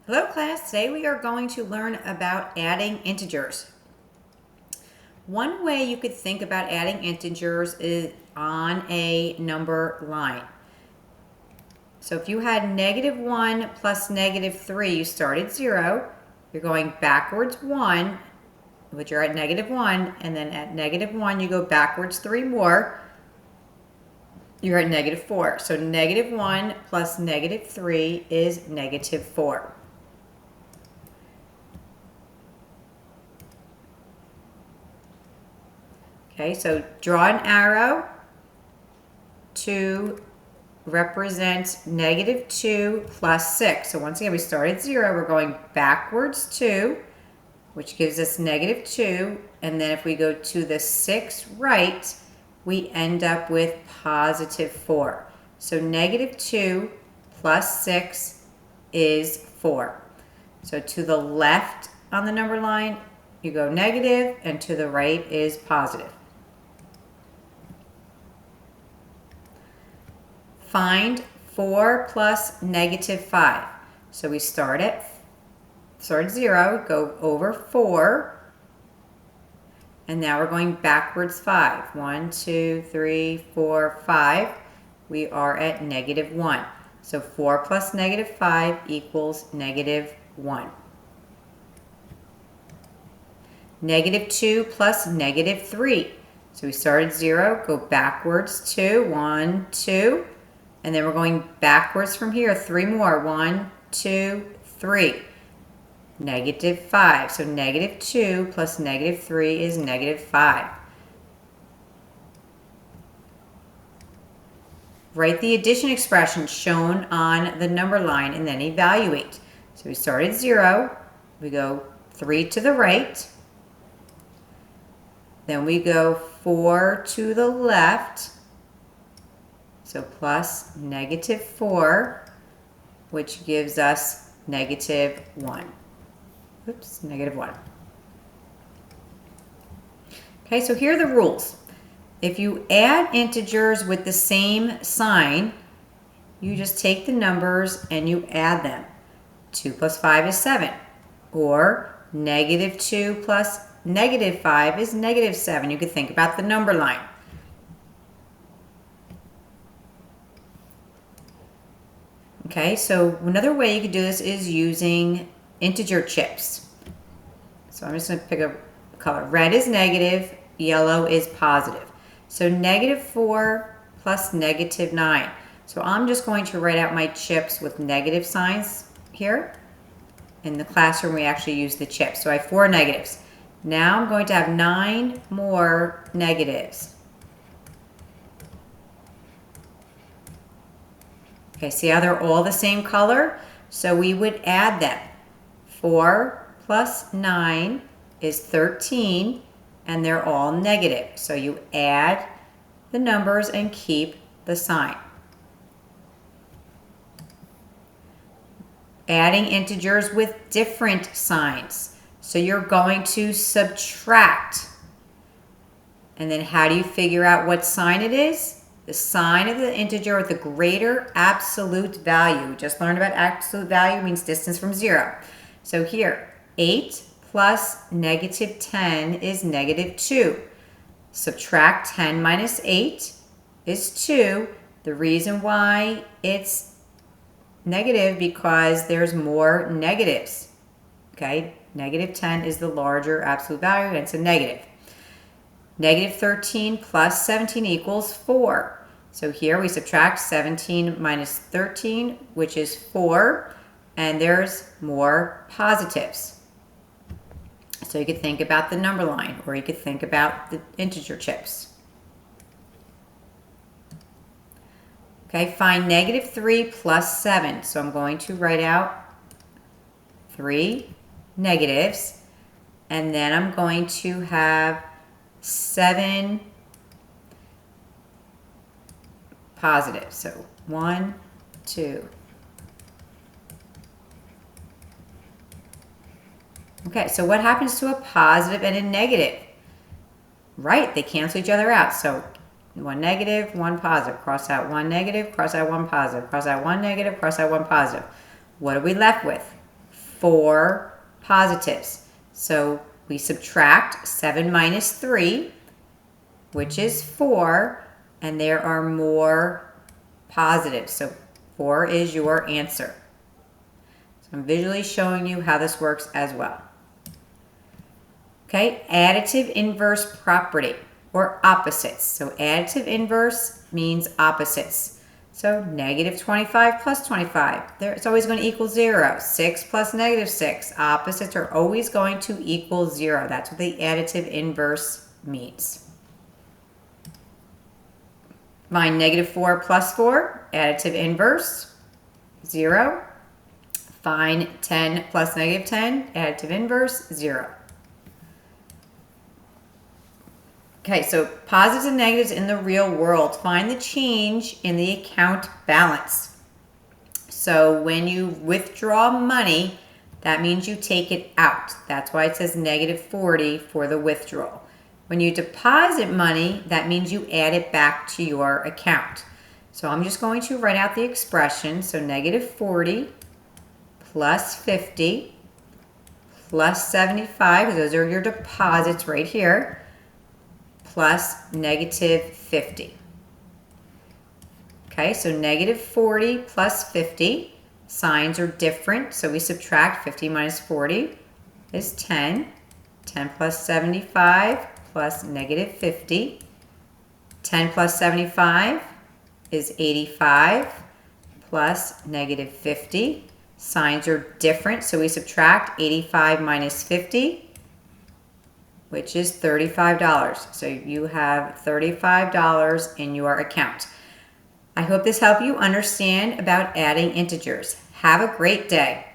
Hello class, today we are going to learn about adding integers. One way you could think about adding integers is on a number line. So if you had -1 plus -3, you start at 0, you're going backwards 1, but you're at -1, and then at -1 you go backwards 3 more, you're at -4. So -1 plus -3 is -4. Okay, so draw an arrow to represent -2 plus 6. So once again, we start at 0. We're going backwards 2, which gives us -2. And then if we go to the 6 right, we end up with +4. So -2 plus 6 is 4. So to the left on the number line, you go negative, and to the right is positive. Find 4 plus -5. So we start at 0, go over 4, and now we're going backwards 5. 1, 2, 3, 4, 5. We are at -1. So 4 plus -5 equals -1. -2 plus -3. So we start at 0, go backwards 2, 1, 2. And then we're going backwards from here, 3 more. 1, 2, 3. -5. So -2 plus -3 is -5. Write the addition expression shown on the number line and then evaluate. So we start at 0. We go 3 to the right. Then we go 4 to the left. So plus -4, which gives us -1. Oops, -1. Okay, so here are the rules. If you add integers with the same sign, you just take the numbers and you add them. 2 plus 5 is 7. Or -2 plus -5 is -7. You could think about the number line. Okay, so another way you could do this is using integer chips. So I'm just going to pick a color. Red is negative, yellow is positive. So -4 plus -9. So I'm just going to write out my chips with negative signs here. In the classroom, we actually use the chips. So I have 4 negatives. Now I'm going to have 9 more negatives. Okay, see how they're all the same color? So we would add them. 4 plus 9 is 13, and they're all negative. So you add the numbers and keep the sign. Adding integers with different signs. So you're going to subtract. And then how do you figure out what sign it is? The sign of the integer with the greater absolute value. We just learned about absolute value means distance from 0. So here, 8 plus -10 is -2. Subtract 10 minus 8 is 2. The reason why it's negative because there's more negatives. Okay, -10 is the larger absolute value, and it's a negative. -13 plus 17 equals 4. So here we subtract 17 minus 13, which is 4, and there's more positives. So you could think about the number line, or you could think about the integer chips. Okay, find -3 plus 7. So I'm going to write out 3 negatives, and then I'm going to have 7 positives. So 1, 2. Okay, so what happens to a positive and a negative? Right, they cancel each other out. So 1 negative, 1 positive. Cross out 1 negative, cross out 1 positive. Cross out 1 negative, cross out 1 positive. What are we left with? 4 positives. So we subtract 7 minus 3, which is 4, and there are more positives. So 4 is your answer. So I'm visually showing you how this works as well. Okay, additive inverse property, or opposites. So additive inverse means opposites. So negative 25 plus 25, it's always going to equal 0. 6 plus negative 6, opposites are always going to equal 0. That's what the additive inverse means. Find negative 4 plus 4, additive inverse, 0. Find 10 plus negative 10, additive inverse, 0. Okay, so positives and negatives in the real world. Find the change in the account balance. So when you withdraw money, that means you take it out. That's why it says negative 40 for the withdrawal. When you deposit money, that means you add it back to your account. So I'm just going to write out the expression. So negative 40 plus 50 plus 75, those are your deposits right here, plus negative 50. Okay, so negative 40 plus 50, signs are different, so we subtract 50 minus 40 is 10. 10 plus 75 plus negative 50. 10 plus 75 is 85 plus negative 50. Signs are different, so we subtract 85 minus 50, which is $35. So you have $35 in your account. I hope this helped you understand about adding integers. Have a great day.